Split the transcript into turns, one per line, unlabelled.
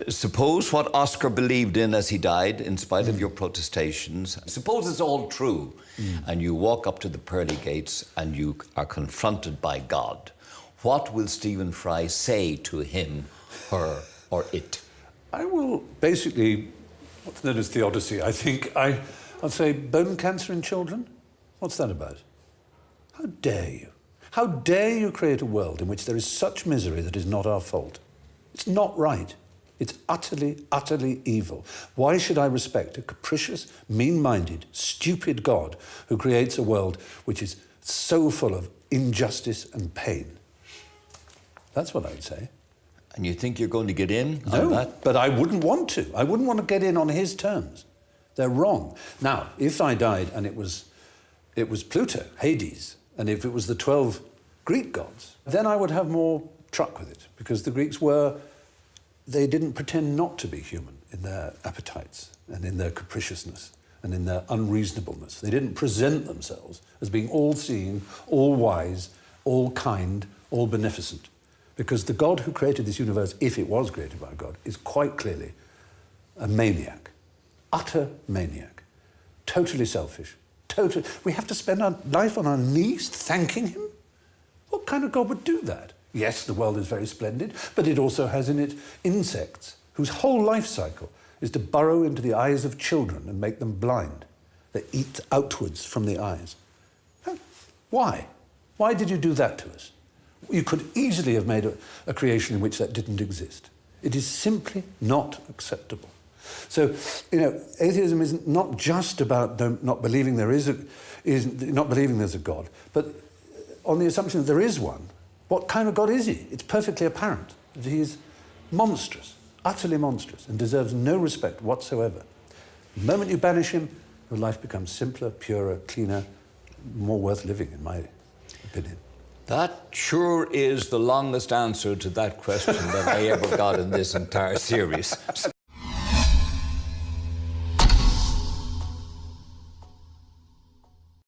Suppose what Oscar believed in as he died, in spite of your protestations, suppose it's all true, and you walk up to the pearly gates and you are confronted by God. What will Stephen Fry say to him, her, or it?
I will basically, what's known as theodicy, I think. I'll say bone cancer in children? What's that about? How dare you? How dare you create a world in which there is such misery that is not our fault? It's not right. It's utterly, utterly evil. Why should I respect a capricious, mean-minded, stupid God who creates a world which is so full of injustice and pain? That's what I would say.
And you think you're going to get in on
No,
that?
but I wouldn't want to. I wouldn't want to get in on his terms. They're wrong. Now, if I died and it was Pluto, Hades, and if it was the 12 Greek gods, then I would have more truck with it, because the Greeks they didn't pretend not to be human in their appetites and in their capriciousness and in their unreasonableness. They didn't present themselves as being all-seeing, all-wise, all-kind, all-beneficent. Because the God who created this universe, if it was created by God, is quite clearly a maniac, utter maniac, totally selfish, we have to spend our life on our knees thanking him? What kind of God would do that? Yes, the world is very splendid, but it also has in it insects whose whole life cycle is to burrow into the eyes of children and make them blind. They eat outwards from the eyes. Why? Why did you do that to us? You could easily have made a creation in which that didn't exist. It is simply not acceptable. So, atheism is not just about not believing there's a God, but on the assumption that there is one. What kind of God is he? It's perfectly apparent that he is monstrous, utterly monstrous, and deserves no respect whatsoever. The moment you banish him, your life becomes simpler, purer, cleaner, more worth living, in my opinion.
That sure is the longest answer to that question that I ever got in this entire series.